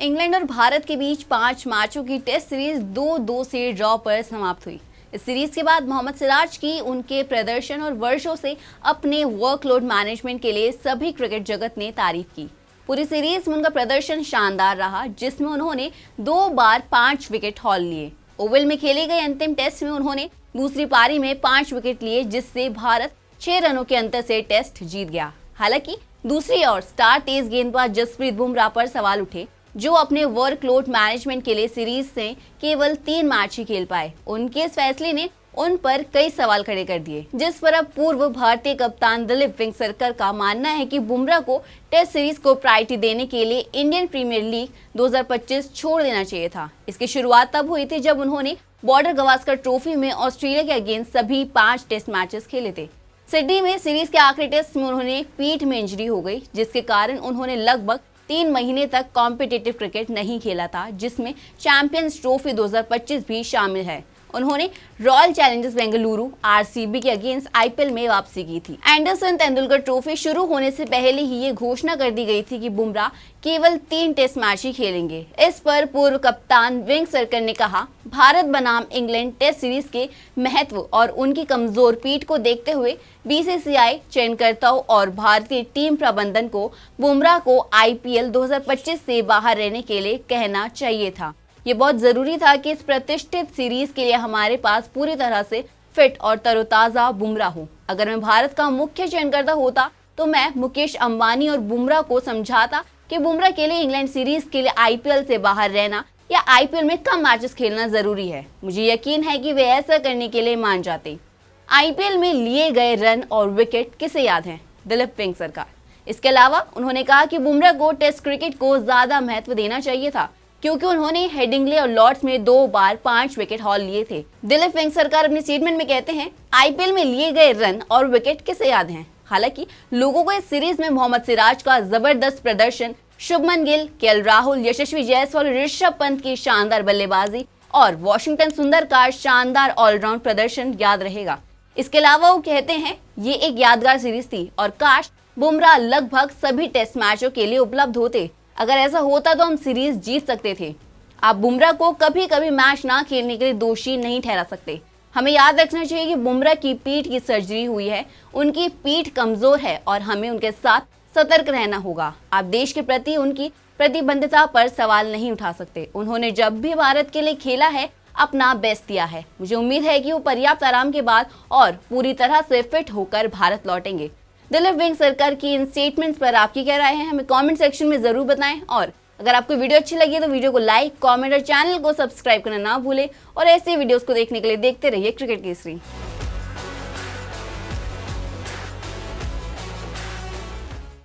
England और भारत के बीच 5 मैचों की टेस्ट सीरीज 2-2 से ड्रॉ पर समाप्त हुई। इस सीरीज के बाद मोहम्मद सिराज की उनके प्रदर्शन और वर्षों से अपने वर्कलोड मैनेजमेंट के लिए सभी क्रिकेट जगत ने तारीफ की। पूरी सीरीज में उनका प्रदर्शन शानदार रहा, जिसमें उन्होंने 2 बार 5 विकेट हॉल लिए। ओवल में खेले गए अंतिम टेस्ट में उन्होंने दूसरी पारी में 5 विकेट लिए, जिससे भारत 6 रनों के अंतर से टेस्ट जीत गया। हालांकि दूसरी ओर स्टार तेज गेंदबाज जसप्रीत बुमराह पर सवाल उठे, जो अपने वर्कलोड मैनेजमेंट के लिए सीरीज से केवल 3 मैच ही खेल पाए। उनके इस फैसले ने उन पर कई सवाल खड़े कर दिए, जिस पर अब पूर्व भारतीय कप्तान दिलीप वेंगसरकर का मानना है कि बुमराह को टेस्ट सीरीज को प्रायोरिटी देने के लिए इंडियन प्रीमियर लीग 2025 छोड़ देना चाहिए था। इसकी शुरुआत तब हुई थी जब उन्होंने बॉर्डर गवास्कर ट्रॉफी में ऑस्ट्रेलिया के अगेंस्ट सभी 5 टेस्ट मैचेस खेले थे। सिडनी में सीरीज के आखिरी टेस्ट में उन्होंने पीठ में इंजरी हो गई, जिसके कारण उन्होंने लगभग 3 महीने तक कॉम्पिटिटिव क्रिकेट नहीं खेला था, जिसमें चैंपियंस ट्रॉफी 2025 भी शामिल है। उन्होंने रॉयल चैलेंजर्स बेंगलुरु आरसीबी के अगेंस्ट आईपीएल में वापसी की थी। एंडरसन तेंदुलकर ट्रॉफी शुरू होने से पहले ही ये घोषणा कर दी गई थी कि बुमराह केवल 3 टेस्ट मैच ही खेलेंगे। इस पर पूर्व कप्तान वेंगसरकर ने कहा, भारत बनाम इंग्लैंड टेस्ट सीरीज के महत्व और उनकी कमजोर पीठ को देखते हुए बीसीसीआई चयनकर्ताओं और भारतीय टीम प्रबंधन को बुमराह को आईपीएल 2025 से बाहर रहने के लिए कहना चाहिए था। ये बहुत जरूरी था कि इस प्रतिष्ठित सीरीज के लिए हमारे पास पूरी तरह से फिट और तरोताजा बुमराह हो। अगर मैं भारत का मुख्य चयनकर्ता होता तो मैं मुकेश अंबानी और बुमराह को समझाता कि बुमराह के लिए इंग्लैंड सीरीज के लिए आईपीएल से बाहर रहना या आईपीएल में कम मैचेस खेलना जरूरी है। मुझे यकीन है कि वे ऐसा करने के लिए मान जाते। आईपीएल में लिए गए रन और विकेट किसे याद हैं? दिलीप वेंगसरकर। इसके अलावा उन्होंने कहा कि बुमराह को टेस्ट क्रिकेट को ज्यादा महत्व देना चाहिए था, क्योंकि उन्होंने हेडिंग्ले और लॉर्ड्स में 2 बार 5 विकेट हॉल लिए थे। दिलीप वेंगसरकर अपने स्टेटमेंट में कहते हैं, आईपीएल में लिए गए रन और विकेट किसे याद हैं? हालांकि लोगों को इस सीरीज में मोहम्मद सिराज का जबरदस्त प्रदर्शन, शुभमन गिल, केएल राहुल, यशस्वी जायसवाल, ऋषभ पंत की शानदार बल्लेबाजी और वॉशिंगटन सुंदर का शानदार ऑलराउंड प्रदर्शन याद रहेगा। इसके अलावा वो कहते हैं, ये एक यादगार सीरीज थी और काश बुमराह लगभग सभी टेस्ट मैचों के लिए उपलब्ध होते। अगर ऐसा होता तो हम सीरीज जीत सकते थे। आप बुमराह को कभी कभी मैच ना खेलने के लिए दोषी नहीं ठहरा सकते। हमें याद रखना चाहिए कि बुमराह की पीठ की सर्जरी हुई है, उनकी पीठ कमजोर है और हमें उनके साथ सतर्क रहना होगा। आप देश के प्रति उनकी प्रतिबद्धता पर सवाल नहीं उठा सकते। उन्होंने जब भी भारत के लिए खेला है अपना बेस्ट दिया है। मुझे उम्मीद है कि वो पर्याप्त आराम के बाद और पूरी तरह से फिट होकर भारत लौटेंगे। दिलीप वेंगसरकर की इन स्टेटमेंट्स पर आपकी क्या राय है? हमें कमेंट सेक्शन में जरूर बताएं। और अगर आपको वीडियो अच्छी लगी तो वीडियो को लाइक, कमेंट और चैनल को सब्सक्राइब करना ना भूलें। और ऐसे वीडियोस को देखने के लिए देखते रहिए क्रिकेट केसरी।